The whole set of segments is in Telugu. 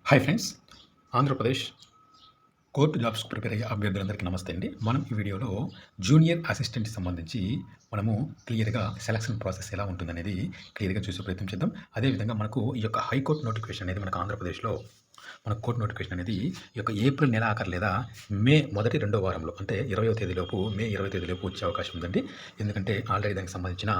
Hi friends, Andhra Pradesh court jobs prepare అయ్యే అభ్యర్థులందరికీ నమస్తే అండి. మనం ఈ వీడియోలో జూనియర్ అసిస్టెంట్‌కి సంబంధించి మనము క్లియర్‌గా సెలక్షన్ ప్రాసెస్ ఎలా ఉంటుందనేది క్లియర్‌గా చూసే ప్రయత్నం చేద్దాం. అదేవిధంగా మనకు ఈ యొక్క హైకోర్టు నోటిఫికేషన్ అనేది మనకు ఆంధ్రప్రదేశ్‌లో మనకు కోర్టు నోటిఫికేషన్ అనేది ఈ యొక్క ఏప్రిల్ నెల ఆఖరు లేదా మే మొదటి రెండో వారంలో అంటే 20వ తేదీలోపు మే 20వ తేదీలోపు వచ్చే అవకాశం ఉందండి. ఎందుకంటే ఆల్రెడీ దానికి సంబంధించిన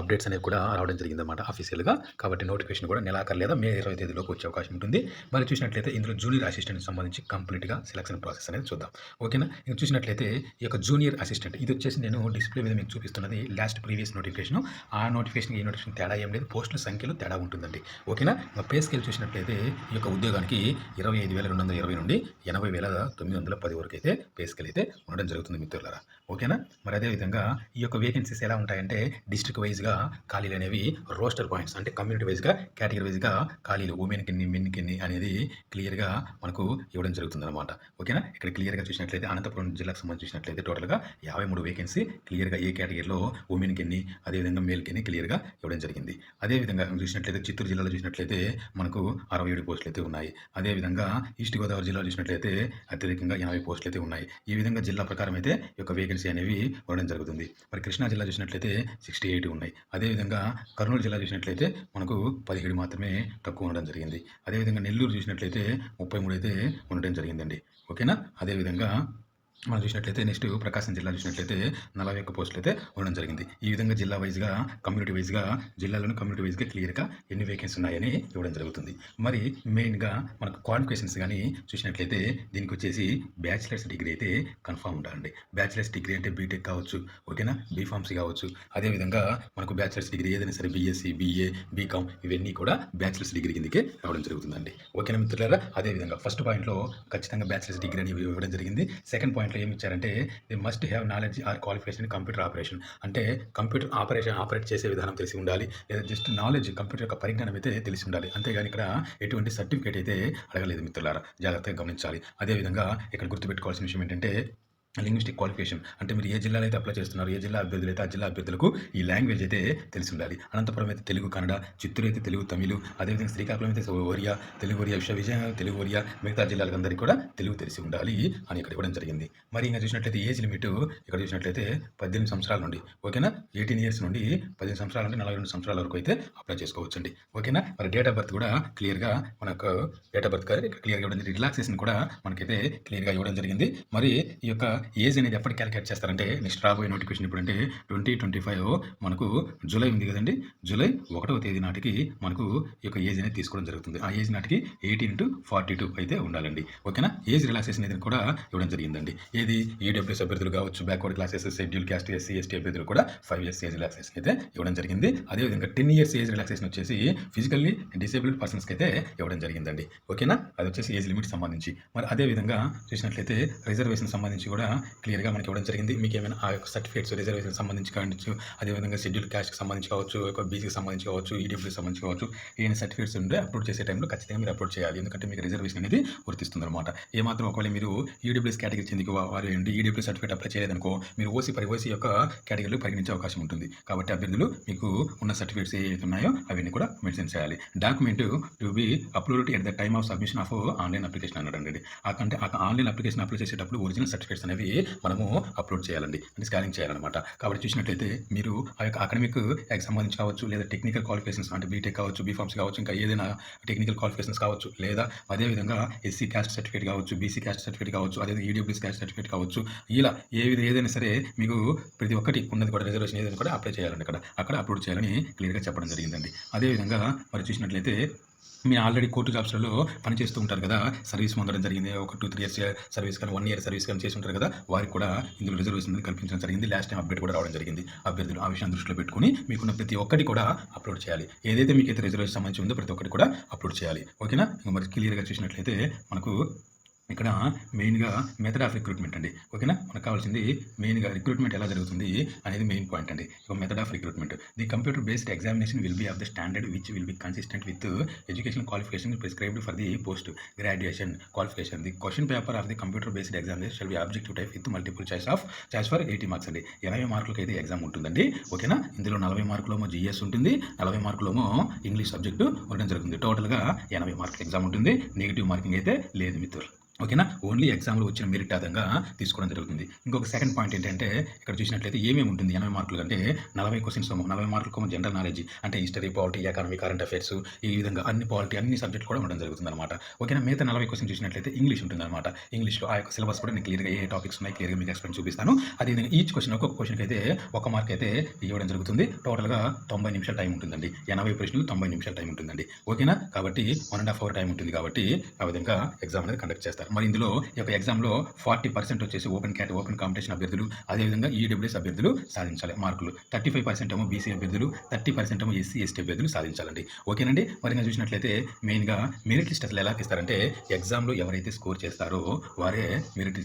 అప్డేట్స్ అనేవి కూడా రావడం జరిగిందన్నమాట అఫీషియల్‌గా. కాబట్టి నోటిఫికేషన్ కూడా నెలాఖరు లేదా మే 20వ తేదీలోపు వచ్చే అవకాశం ఉంటుంది. మరి చూసినట్లయితే ఇందులో జూనియర్ అసిస్టెంట్‌కి సంబంధించి కంప్లీట్‌గా సెలక్షన్ ప్రాసెస్ అనేది చూద్దాం. ఓకేనా? ఇంక చూసినట్లయితే ఈ యొక్క జూనియర్ అసిస్టెంట్ ఇది వచ్చేసి నేను డిస్ప్లే మీద మీకు చూపిస్తున్నది ప్రీవియస్ నోటిఫికేషన్. ఆ నోటిఫికేషన్ ఈ నోటిఫికేషన్ తేడా ఏం లేదు. పోస్టుల సంఖ్యలో తేడా ఉంటుందండి. ఓకేనా? పే స్కేల్ చూసినట్లయితే ఈ యొక్క ఉద్యోగానికి 25,220 నుండి 80,910 వరకు అయితే పే స్కేల్ అయితే ఉండడం జరుగుతుంది మిత్రులారా. ఓకేనా? మరి అదేవిధంగా ఈ యొక్క వేకెన్సీస్ ఎలా ఉంటాయంటే డిస్ట్రిక్ట్ వైజ్‌గా ఖాళీలు అనేవి రోస్టర్ పాయింట్స్ అంటే కమ్యూనిటీ వైజ్‌గా కేటగిరీ వైజ్‌గా ఖాళీలు ఉమెన్‌కి ఎన్ని మెన్‌కి ఎన్ని అనేది క్లియర్‌గా మనకు ఇవ్వడం జరుగుతుందన్నమాట. ఓకేనా? ఇక్కడ క్లియర్‌గా చూసినట్లయితే అనంతపురం జిల్లాకు సంబంధించి చూసినట్లయితే టోటల్‌గా 53 వేకెన్సీ క్లియర్‌గా ఏ కేటగిరీలో ఉమెన్‌కి ఎన్ని అదేవిధంగా మేల్‌కి ఎన్ని క్లియర్‌గా ఇవ్వడం జరిగింది. అదేవిధంగా చూసినట్లయితే చిత్తూరు జిల్లాలో చూసినట్లయితే మనకు 67 పోస్టులు అయితే ఉన్నాయి. అదేవిధంగా ఈస్ట్ గోదావరి జిల్లాలో చూసినట్లయితే అత్యధికంగా 80 పోస్టులు అయితే ఉన్నాయి. ఈ విధంగా జిల్లా ప్రకారం అయితే ఈ యొక్క వేకెన్సీ అనేవి ఉండడం జరుగుతుంది. మరి కృష్ణా జిల్లా చూసినట్లయితే 68 ఉన్నాయి. అదేవిధంగా కర్నూలు జిల్లా చూసినట్లయితే మనకు 17 మాత్రమే తక్కువ ఉండడం జరిగింది. అదేవిధంగా నెల్లూరు చూసినట్లయితే 33 అయితే ఉండడం జరిగిందండి. ఓకేనా? అదేవిధంగా మనం చూసినట్లయితే నెక్స్ట్ ప్రకాశం జిల్లా చూసినట్లయితే 41 పోస్టులు అయితే ఉండడం జరిగింది. ఈ విధంగా జిల్లా వైజ్‌గా కమ్యూనిటీ వైజ్‌గా జిల్లాలోని కమ్యూనిటీ వైజ్‌గా క్లియర్‌గా ఎన్ని వేకెన్సీ ఉన్నాయని ఇవ్వడం జరుగుతుంది. మరి మెయిన్‌గా మనకు క్వాలిఫికేషన్స్ కానీ చూసినట్లయితే దీనికి వచ్చేసి బ్యాచిలర్స్ డిగ్రీ అయితే కన్ఫర్మ్ ఉండాలండి. బ్యాచిలర్స్ డిగ్రీ అంటే బీటెక్ కావచ్చు, ఓకేనా, బీఫార్మసీ కావచ్చు. అదేవిధంగా మనకు బ్యాచిలర్స్ డిగ్రీ ఏదైనా సరే బీఎస్సీ, బీఏ, బీకామ్ ఇవన్నీ కూడా బ్యాచిలర్స్ డిగ్రీ కిందకే రావడం జరుగుతుందండి. ఓకేనా మిత్రులారా? అదేవిధంగా ఫస్ట్ పాయింట్లో ఖచ్చితంగా బ్యాచిలర్స్ డిగ్రీ అని ఇవ్వడం జరిగింది. సెకండ్ పాయింట్లో ఏమి ఇచ్చారంటే they must have knowledge or qualification in computer operation అంటే కంప్యూటర్ ఆపరేట్ చేసే విధానం తెలిసి ఉండాలి, లేదా జస్ట్ నాలెడ్జ్ కంప్యూటర్ యొక్క పరిజ్ఞానం అయితే తెలిసి ఉండాలి. అంతేగాని ఇక్కడ ఎటువంటి సర్టిఫికేట్ అయితే అడగలేదు మిత్రులారా, జాగ్రత్తగా గమనించాలి. అదేవిధంగా ఇక్కడ గుర్తుపెట్టుకోవాల్సిన విషయం ఏంటంటే లింగ్విస్టిక్ క్వాలిఫికేషన్ అంటే మీరు ఏ జిల్లాలో అయితే అప్లై చేస్తున్నారు, ఏ జిల్లా అభ్యర్థులు అయితే ఆ జిల్లా అభ్యర్థులకు ఈ లాంగ్వేజ్ అయితే తెలిసి ఉండాలి. అనంతపురం అయితే తెలుగు కన్నడ, చిత్తూరు అయితే తెలుగు తమిళ్, అదేవిధంగా శ్రీకాకుళం అయితే ఒరియా తెలుగు ఒరియా, విజయనగరం తెలుగు ఒరియా, మిగతా జిల్లాలందరికీ కూడా తెలుగు తెలిసి ఉండాలి అని ఇక్కడ ఇవ్వడం జరిగింది. మరి ఇంకా చూసినట్లయితే ఏజ్ లిమిట్ ఇక్కడ చూసినట్లయితే 18 సంవత్సరాల నుండి, ఓకేనా, 18 ఇయర్స్ నుండి 18 సంవత్సరాల నుండి 42 సంవత్సరాల వరకు అయితే అప్లై చేసుకోవచ్చండి. ఓకేనా? మరి డేట్ ఆఫ్ బర్త్ కూడా క్లియర్‌గా మనకు డేట్ ఆఫ్ బర్త్ క్లియర్‌గా ఇవ్వడం జరిగింది. రిలాక్సేషన్ కూడా మనకైతే క్లియర్‌గా ఇవ్వడం జరిగింది. మరి ఈ యొక్క ఏజ్ అనేది ఎప్పటికి క్యాలిక్యులేట్ చేస్తారంటే నెక్స్ట్ రాబోయే నోటిఫికేషన్ ఎప్పుడంటే 2025 మనకు జూలై ఉంది కదండి, జూలై 1వ తేదీ నాటికి మనకు ఈ యొక్క ఏజ్ అనేది తీసుకోవడం జరుగుతుంది. ఆ ఏజ్ నాటికి 18 to 42 అయితే ఉండాలండి. ఓకేనా? ఏజ్ రిలాక్సేషన్ అనేది కూడా ఇవ్వడం జరిగిందండి. ఏది ఈడబ్ల్యూఎస్ అభ్యర్థులు కావచ్చు, backward classes, schedule caste, SC ST అభ్యర్థులు కూడా 5 years ఏజ్ రిలాక్సేషన్ అయితే ఇవ్వడం జరిగింది. అదేవిధంగా 10 years ఏజ్ రిలాక్సేషన్ వచ్చేసి ఫిజికల్లీ డిసేబుల్డ్ పర్సన్స్కి అయితే ఇవ్వడం జరిగిందండి. ఓకేనా? అది వచ్చేసి ఏజ్ లిమిట్ సంబంధించి. మరి అదేవిధంగా చూసినట్లయితే రిజర్వేషన్ సంబంధించి కూడా క్లియర్‌గా మనకి ఇవ్వడం జరిగింది. మీకు ఏమైనా ఆ యొక్క సర్టిఫికేట్స్ రిజర్వేషన్ సంబంధించి కావచ్చు, అదేవిధంగా షెడ్యూల్ క్యాస్ట్‌కి సంబంధించి కావచ్చు, బీసీకి సంబంధించి కావచ్చు, ఈడబ్ల్యూకి సంబంధించి కావచ్చు, ఏమైనా సర్టిఫికేట్స్ ఉంటే అప్లోడ్ చేసే టైంలో ఖచ్చితంగా మీరు అప్లోడ్ చేయాలి. ఎందుకంటే మీకు రిజర్వేషన్ అనేది వర్తిస్తుందన్నమాట. ఏమాత్రం ఒకవేళ మీరు ఈడబ్ల్యూఎస్ కేటగిరీ చెందిన వారు ఏంటి ఈడబ్ల్యూ సర్టిఫికేట్ అప్లై చేయలేదనుకో మీరు ఓసీ యొక్క కేటగిరీలో పరిగణించే అవకాశం ఉంటుంది. కాబట్టి అభ్యర్థులు మీకు ఉన్న సర్టిఫికేట్స్ ఏవైతే ఉన్నాయో అవన్నీ కూడా మెన్షన్ చేయాలి. Document to be uploaded at the time of submission of online application అన్నాడండి. అంటే ఆన్లైన్ అప్లికేషన్ అప్లై చేసేటప్పుడు ఒరిజినల్ సర్టిఫికేట్స్ అనేవి మనము అప్లోడ్ చేయాలండి, అంటే స్కానింగ్ చేయాలన్నమాట. కాబట్టి చూసినట్లయితే మీరు ఆ యొక్క అకాడమిక్ సంబంధించి కావచ్చు, లేదా టెక్నికల్ క్వాలిఫికేషన్స్ అంటే బీటెక్ కావచ్చు, బీఫార్మసీ కావచ్చు, ఇంకా ఏదైనా టెక్నికల్ క్వాలిఫికేషన్స్ కావచ్చు, లేదా అదేవిధంగా ఎస్సీ క్యాస్ట్ సర్టిఫికేట్ కావచ్చు, బీసీ క్యాస్ట్ సర్టిఫికేట్ కావచ్చు, అదేవిధంగా ఈడబ్ల్యూఎస్ క్యాస్ట్ సర్టిఫికేట్ కావచ్చు, ఇలా ఏదైనా సరే మీకు ప్రతి ఒక్కటి ఉన్నది కూడా రిజర్వేషన్ ఏదైనా కూడా అప్లై చేయాలండి. అక్కడ అప్లోడ్ చేయాలని క్లియర్‌గా చెప్పడం జరిగిందండి. అదేవిధంగా మరి చూసినట్లయితే మీరు ఆల్రెడీ కోర్టు జాబ్స్‌లలో పనిచేస్తూ ఉంటారు కదా, సర్వీస్ పొందడం జరిగింది. ఒక 2-3 ఇయర్స్ సర్వీస్ కానీ 1 year సర్వీస్ కానీ చేసి ఉంటారు కదా, వారికి కూడా ఇందులో రిజర్వేషన్ అనేది కల్పించడం జరిగింది. లాస్ట్ టైం అప్డేట్ కూడా రావడం జరిగింది. అభ్యర్థులు ఆ విషయాన్ని దృష్టిలో పెట్టుకొని మీకున్న ప్రతి ఒక్కటి కూడా అప్లోడ్ చేయాలి. ఏదైతే మీకైతే రిజర్వేషన్ సంబంధించి ఉందో ప్రతి ఒక్కటి కూడా అప్లోడ్ చేయాలి. ఓకేనా? మరి క్లియర్‌గా చూసినట్లయితే మనకు ఇక్కడ మెయిన్‌గా మెథడ్ ఆఫ్ రిక్రూట్‌మెంట్ అండి. ఓకేనా? మనకు కావాల్సింది మెయిన్‌గా రిక్రూట్‌మెంట్ ఎలా జరుగుతుంది అనేది మెయిన్ పాయింట్ అండి. ఒక method of recruitment. The computer based examination will be of the standard which will be consistent with educational qualification prescribed for the post graduation qualification. The question paper of the computer based examination shall be objective type with multiple choice for 80 marks అండి. 80 మార్కులకైతే ఎగ్జామ్ ఉంటుందండి. ఓకేనా? ఇందులో 40 మార్కులేమో జీఎస్ ఉంటుంది. 40 మార్కులేమో ఇంగ్లీష్ సబ్జెక్టు ఉండడం జరుగుతుంది. టోటల్‌గా 80 మార్కుల ఎగ్జామ్ ఉంటుంది. నెగెటివ్ మార్కింగ్ అయితే లేదు మిత్రులు. ఓకేనా? ఓన్లీ ఎగ్జామ్‌లో వచ్చిన మెరిట్ ఆధారంగా తీసుకోవడం జరుగుతుంది. ఇంకొక సెకండ్ పాయింట్ ఏంటంటే ఇక్కడ చూసినట్లయితే ఏమేమి ఉంటుంది 80 మార్కులు అంటే 40 క్వెషన్స్ 40 మార్కులకేమో జనరల్ నాలెడ్జ్ అంటే history, polity, economy, current affairs ఈ విధంగా అన్ని పాలిటీ అన్ని సబ్జెక్ట్ కూడా ఉండడం జరుగుతుందన్నమాట. ఓకేనా? మిగతా 40 క్వెషన్ చూసినట్లయితే ఇంగ్లీష్ ఉంటుందన్నమాట. ఇంగ్లీష్‌లో ఆ యొక్క సిలబస్ కూడా నేను క్లియర్‌గా ఏ టాపిక్స్ ఉన్నాయి క్లియర్‌గా మీకు ఎక్స్‌ప్లెయిన్ చూపిస్తాను. అదేవిధంగా ఈచ్ క్వెషన్ ఒక్కొక్క క్వెషన్‌కి అయితే ఒక మార్క్ అయితే ఇవ్వడం జరుగుతుంది. టోటల్‌గా 90 నిమిషాల టైం ఉంటుందండి. 80 ప్రశ్నలు 90 నిమిషాల టైం ఉంటుందండి. ఓకేనా? కాబట్టి 1 ½ అవర్ టైం ఉంటుంది కాబట్టి ఆ విధంగా ఎగ్జామ్ అనేది కండక్ట్ చేస్తారు. మరి ఇందులో ఈ యొక్క ఎగ్జామ్‌లో 40% వచ్చేసి ఓపెన్ కాంపిటీషన్ అభ్యర్థులు, అదేవిధంగా ఈడబ్ల్యూఎస్ అభ్యర్థులు సాధించాలి మార్కులు. 35% ఏమో బీసీ అభ్యర్థులు, 30% ఏమో ఎస్సీ, ఎస్టీ అభ్యర్థులు సాధించాలండి. ఓకేనండి? మరి ఇంకా చూసినట్లయితే మెయిన్‌గా మెరిట్ లిస్ట్ అసలు ఎలా తీస్తారంటే ఎగ్జామ్‌లో ఎవరైతే స్కోర్ చేస్తారో వారే మెరిట్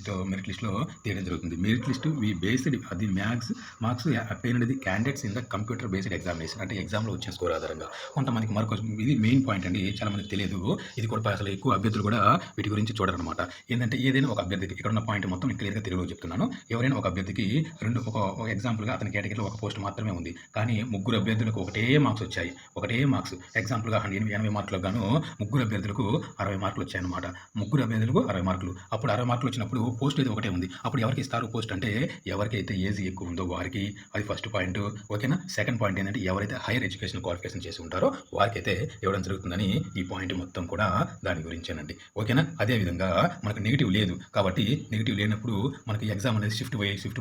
లిస్ట్‌లో తీయడం జరుగుతుంది. మెరిట్ లిస్ట్ బేస్డ్ అది marks attained the candidates in the computer based examination అంటే ఎగ్జామ్‌లో వచ్చిన స్కోర్ ఆధారంగా. కొంతమందికి మరొక ఇది మెయిన్ పాయింట్ అండి. చాలా మందికి తెలియదు. ఇది కూడా అసలు ఎక్కువ అభ్యర్థులు కూడా వీటి గురించి చూడరనమాట. ఏందంటే ఏదైనా ఒక అభ్యర్థికి ఇక్కడ ఉన్న పాయింట్ మొత్తం నేను క్లియర్‌గా తెలుగులో చెప్తున్నాను. ఎవరైనా ఒక అభ్యర్థికి ఒక ఎగ్జాంపుల్‌గా అతని కేటగిరీలో ఒక పోస్ట్ మాత్రమే ఉంది. కానీ ముగ్గురు అభ్యర్థులకు ఒకటే మార్క్స్ వచ్చాయి. ఒకటే మార్క్స్ ఎగ్జాంపుల్‌గా 80 మార్కులకు గాను ముగ్గురు అభ్యర్థులకు 60 మార్కులు వచ్చాయన్నమాట. ముగ్గురు అభ్యర్థులకు 60 మార్కులు. అప్పుడు 60 మార్కులు వచ్చినప్పుడు పోస్ట్ అయితే ఒకటే ఉంది. అప్పుడు ఎవరికి ఇస్తారు పోస్ట్ అంటే ఎవరికైతే ఏజ్ ఎక్కువ ఉందో వారికి. అది ఫస్ట్ పాయింట్. ఓకేనా? సెకండ్ పాయింట్ ఏంటంటే ఎవరైతే హైయర్ ఎడ్యుకేషన్ క్వాలిఫికేషన్ చేసి ఉంటారో వారికైతే ఇవ్వడం జరుగుతుందని ఈ పాయింట్ మొత్తం కూడా దాని గురించేనండి. ఓకేనా? అదేవిధంగా మనకు నెగెటివ్ లేదు. కాబట్టి నెగెటివ్ లేనప్పుడు మనకి ఎగ్జామ్ అనేది షిఫ్ట్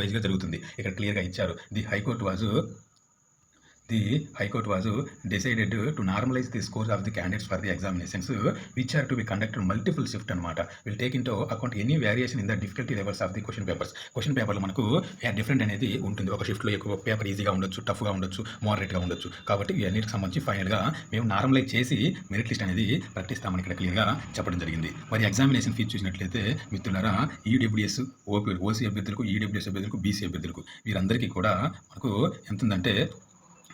వైజ్‌గా జరుగుతుంది. ఇక్కడ క్లియర్‌గా ఇచ్చారు. The High Court was decided to normalize the scores of the candidates for the examinations which are to be conducted multiple shift అనమాట. Will take into account any variation in the difficulty levels of the question papers. Question పేపర్‌లో మనకు డిఫరెంట్ అనేది ఉంటుంది. ఒక షిఫ్ట్‌లో ఎక్కువ పేపర్ ఈజీగా ఉండొచ్చు, టఫ్‌గా ఉండొచ్చు, మోడరేట్‌గా ఉండొచ్చు. కాబట్టి ఇవన్నిటికి సంబంధించి ఫైనల్‌గా మేము నార్మలైజ్ చేసి మెరిట్ లిస్ట్ అనేది ప్రకటిస్తామని ఇక్కడ క్లియర్‌గా చెప్పడం జరిగింది. మరి ఎగ్జామినేషన్ ఫీజు చూసినట్లయితే మిత్రులారా ఈడబ్ల్యూఎస్, ఓసీ అభ్యర్థులకు, ఈడబ్ల్యూఎస్ అభ్యర్థులకు, బీసీ అభ్యర్థులకు వీరందరికీ కూడా మనకు ఎంతుందంటే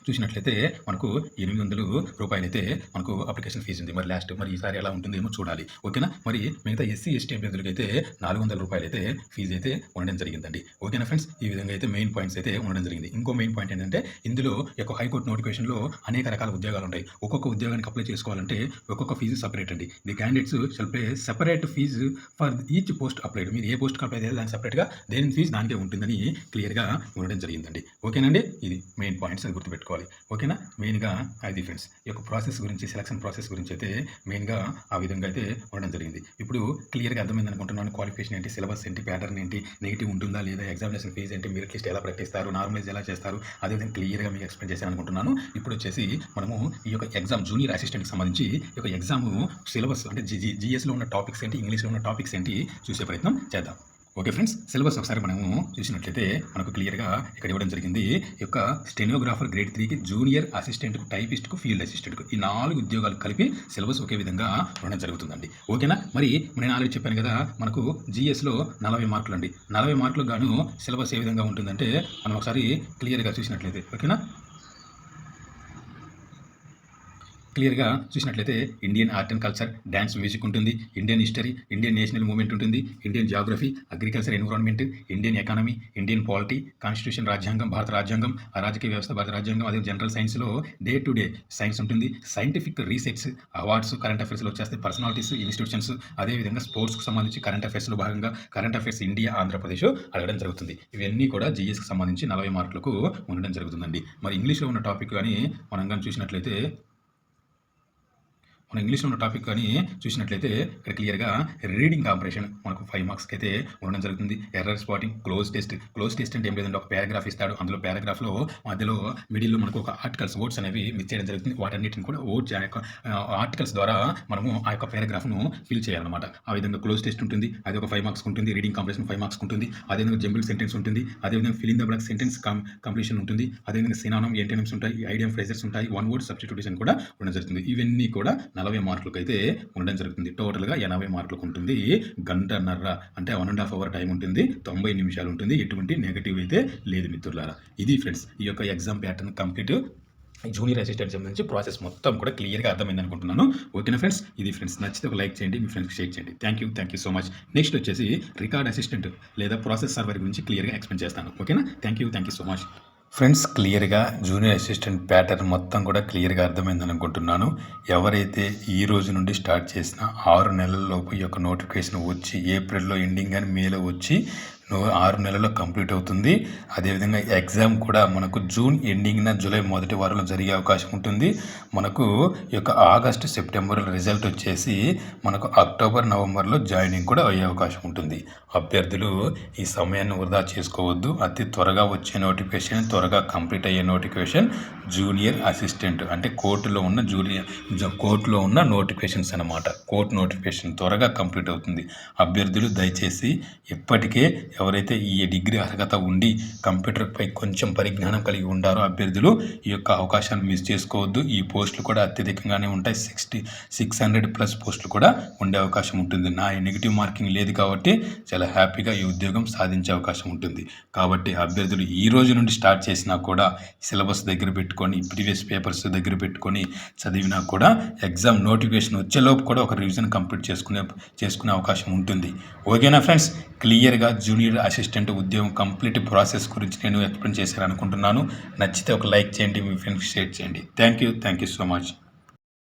చూసినట్లయితే మనకు రూ. 800 అయితే మనకు అప్లికేషన్ ఫీజు ఉంది. మరి ఈసారి ఎలా ఉంటుందేమో చూడాలి. ఓకేనా? మరి మిగతా ఎస్సీ, ఎస్టీ అభ్యర్థులకైతే రూ. 400 అయితే ఫీజు అయితే ఉండడం జరిగిందండి. ఓకేనా ఫ్రెండ్స్? ఈ విధంగా అయితే మెయిన్ పాయింట్స్ అయితే ఉండడం జరిగింది. ఇంకో మెయిన్ పాయింట్ ఏంటంటే ఇందులో యొక్క హైకోర్టు నోటిఫికేషన్‌లో అనేక రకాల ఉద్యోగాలు ఉంటాయి. ఒక్కొక్క ఉద్యోగానికి అప్లై చేసుకోవాలంటే ఒక్కొక్క ఫీజు సెపరేట్ అండి. The candidates shall pay separate fee for each post applied. మీరు ఏ పోస్ట్‌కి అప్లై చేయాలి దానికి సెపరేట్‌గా దేని ఫీజు దానికే ఉంటుందని క్లియర్‌గా ఉండడం జరిగిందండి. ఓకేనండి? ఇది మెయిన్ పాయింట్స్ అది గుర్తుపెట్టుకోవాలి. ఓకేనా? మెయిన్‌గా అది ఫ్రెండ్స్. ఈ యొక్క ప్రాసెస్ గురించి సెలక్షన్ ప్రాసెస్ గురించి అయితే మెయిన్‌గా ఆ విధంగా అయితే ఉండడం జరిగింది. ఇప్పుడు క్లియర్‌గా అర్థమైంది అనుకుంటున్నాను. క్వాలిఫికేషన్ ఏంటి, సిలబస్ ఏంటి, ప్యాటర్న్ ఏంటి, నెగెటివ్ ఉంటుందా లేదా, ఎగ్జామినేషన్ ఫీజు ఏంటి, మెరిట్ లిస్ట్ ఎలా ప్రకటిస్తారు, నార్మలైజ్ ఎలా చేస్తారు, అదేవిధంగా క్లియర్‌గా మీకు ఎక్స్‌ప్లెయిన్ చేశాను అనుకుంటున్నాను. ఇప్పుడు వచ్చేసి మనము ఈ యొక్క ఎగ్జామ్ జూనియర్ అసిస్టెంట్‌కి సంబంధించి ఈ యొక్క ఎగ్జామ్ సిలబస్ అంటే జీఎస్‌లో ఉన్న టాపిక్స్ ఏంటి, ఇంగ్లీష్‌లో ఉన్న టాపిక్స్ ఏంటి చూసే ప్రయత్నం చేద్దాం. ఓకే ఫ్రెండ్స్, సిలబస్ ఒకసారి మనము చూసినట్లయితే మనకు క్లియర్‌గా ఇక్కడ ఇవ్వడం జరిగింది. ఈ యొక్క స్టెనోగ్రాఫర్ గ్రేడ్ 3కి, జూనియర్ అసిస్టెంట్‌కు, టైపిస్ట్‌కు, ఫీల్డ్ అసిస్టెంట్‌కు ఈ 4 ఉద్యోగాలు కలిపి సిలబస్ ఒకే విధంగా ఉండడం జరుగుతుందండి. ఓకేనా? మరి నేను ఆల్రెడీ చెప్పాను కదా మనకు జీఎస్‌లో 40 మార్కులండి. 40 మార్కులకు గాను సిలబస్ ఏ విధంగా ఉంటుందంటే మనం ఒకసారి క్లియర్‌గా చూసినట్లయితే ఓకేనా? క్లియర్‌గా చూసినట్లయితే Indian art and culture, dance, music ఉంటుంది. Indian history, Indian national movement ఉంటుంది. Indian geography, agriculture, environment, Indian economy, Indian polity, constitution, రాజ్యాంగం, భారత రాజ్యాంగం, రాజకీయ వ్యవస్థ, భారత రాజ్యాంగం, అదే జనరల్ సైన్స్‌లో డే టు డే సైన్స్ ఉంటుంది. సైంటిఫిక్ రీసెర్చ్, అవార్డ్స్, కరెంట్ అఫైర్స్‌లో వచ్చేస్తే పర్సనాలిటీస్, ఇన్స్టిట్యూషన్స్, అదేవిధంగా స్పోర్ట్స్‌కి సంబంధించి కరెంట్ అఫైర్స్‌లో భాగంగా కరెంట్ అఫైర్స్ ఇండియా, ఆంధ్రప్రదేశ్ అడగడం జరుగుతుంది. ఇవన్నీ కూడా జీఎస్‌కి సంబంధించి 40 మార్కులకు ఉండడం జరుగుతుందండి. మరి ఇంగ్లీష్‌లో ఉన్న టాపిక్ గాని మనం గాని చూసినట్లయితే మన ఇంగ్లీష్‌లో ఉన్న టాపిక్ కానీ చూసినట్లయితే ఇక్కడ క్లియర్‌గా రీడింగ్ కాంప్రిహెన్షన్ మనకు 5 మార్క్స్‌కి అయితే ఉండడం జరుగుతుంది. ఎర్రర్ స్పాటింగ్, క్లోజ్ టెస్ట్ అంటే ఏం లేదండి, ఒక పారాగ్రాఫ్ ఇస్తాడు. అందులో పారాగ్రాఫ్‌లో మధ్యలో మిడిల్‌లో మనకు ఒక ఆర్టికల్స్ వర్డ్స్ అనేవి మిస్ చేయడం జరుగుతుంది. వాటన్నిటిని కూడా ఆర్టికల్స్ ద్వారా మనము ఆ యొక్క పారాగ్రాఫ్‌ను ఫిల్ చేయాలన్నమాట. ఆ విధంగా క్లోజ్ టెస్ట్ ఉంటుంది. అది ఒక 5 మార్క్స్‌కి ఉంటుంది. రీడింగ్ కాంప్రిహెన్షన్ 5 మార్క్స్‌కి ఉంటుంది. అదేవిధంగా జంబుల్ సెంటెన్స్ ఉంటుంది. అదేవిధంగా fill in the blank sentence completion ఉంటుంది. అదేవిధంగా సినానిమ్, యాంటోనిమ్స్ ఉంటాయి. ఐడియం ఫ్రేజెస్ ఉంటాయి. వన్ వర్డ్ సబ్స్టిట్యూషన్ కూడా ఉండడం జరుగుతుంది. ఇవన్నీ కూడా 40 మార్కులకు అయితే ఉండడం జరుగుతుంది. టోటల్‌గా 80 మార్కులకు ఉంటుంది. గంటన్నర అంటే 1½ అవర్ టైం ఉంటుంది. 90 నిమిషాలు ఉంటుంది. ఎటువంటి నెగెటివ్ అయితే లేదు మిత్రులారా. ఇది ఫ్రెండ్స్ ఈ యొక్క exam pattern complete junior assistant సంబంధించి ప్రాసెస్ మొత్తం కూడా క్లియర్‌గా అర్థమైంది అనుకుంటున్నాను. ఓకేనా ఫ్రెండ్స్? ఇది ఫ్రెండ్స్ నచ్చితే ఒక లైక్ చేయండి. మీ ఫ్రెండ్స్‌కి షేర్ చేయండి. Thank you so much. Next వచ్చేసి రికార్డ్ అసిస్టెంట్ లేదా ప్రాసెస్ సర్వర్ గురించి క్లియర్‌గా ఎక్స్‌ప్లెయిన్ చేస్తాను. ఓకేనా? Thank you so much. Friends క్లియర్‌గా జూనియర్ అసిస్టెంట్ ప్యాటర్న్ మొత్తం కూడా క్లియర్‌గా అర్థమైందని అనుకుంటున్నాను. ఎవరైతే ఈ రోజు నుండి స్టార్ట్ చేసినా 6 నెలల లోపు ఈ యొక్క నోటిఫికేషన్ వచ్చి ఏప్రిల్‌లో ఎండింగ్ గాని మేలో వచ్చి 6 నెలల్లో కంప్లీట్ అవుతుంది. అదేవిధంగా ఎగ్జామ్ కూడా మనకు జూన్ ఎండింగ్‌న జూలై మొదటి వారంలో జరిగే అవకాశం ఉంటుంది. మనకు ఈ యొక్క ఆగస్టు సెప్టెంబర్ రిజల్ట్ వచ్చేసి మనకు అక్టోబర్ నవంబర్లో జాయినింగ్ కూడా అయ్యే అవకాశం ఉంటుంది. అభ్యర్థులు ఈ సమయాన్ని వృధా చేసుకోవద్దు. అతి త్వరగా వచ్చే నోటిఫికేషన్, త్వరగా కంప్లీట్ అయ్యే నోటిఫికేషన్ జూనియర్ అసిస్టెంట్ అంటే కోర్టులో ఉన్న నోటిఫికేషన్స్ అన్నమాట. కోర్టు నోటిఫికేషన్ త్వరగా కంప్లీట్ అవుతుంది. అభ్యర్థులు దయచేసి ఇప్పటికే ఎవరైతే ఈ డిగ్రీ అర్హత ఉండి కంప్యూటర్పై కొంచెం పరిజ్ఞానం కలిగి ఉండారో అభ్యర్థులు ఈ యొక్క అవకాశాన్ని మిస్ చేసుకోవద్దు. ఈ పోస్టులు కూడా అత్యధికంగానే ఉంటాయి. 600+ పోస్టులు కూడా ఉండే అవకాశం ఉంటుంది. నా నెగిటివ్ మార్కింగ్ లేదు కాబట్టి చాలా హ్యాపీగా ఈ ఉద్యోగం సాధించే అవకాశం ఉంటుంది. కాబట్టి అభ్యర్థులు ఈ రోజు నుండి స్టార్ట్ చేసినా కూడా సిలబస్ దగ్గర పెట్టుకొని ప్రీవియస్ పేపర్స్ దగ్గర పెట్టుకొని చదివినా కూడా ఎగ్జామ్ నోటిఫికేషన్ వచ్చేలోపు కూడా ఒక రివిజన్ కంప్లీట్ చేసుకునే అవకాశం ఉంటుంది. ఓకేనా ఫ్రెండ్స్? క్లియర్గా జూనియర్ అసిస్టెంట్ ఉద్యోగం కంప్లీట్ ప్రాసెస్ గురించి నేను ఎక్స్ప్లెయిన్ చేశాను అనుకుంటున్నాను. నచ్చితే ఒక లైక్ చేయండి, మీ ఫ్రెండ్స్కి షేర్ చేయండి. Thank you so much.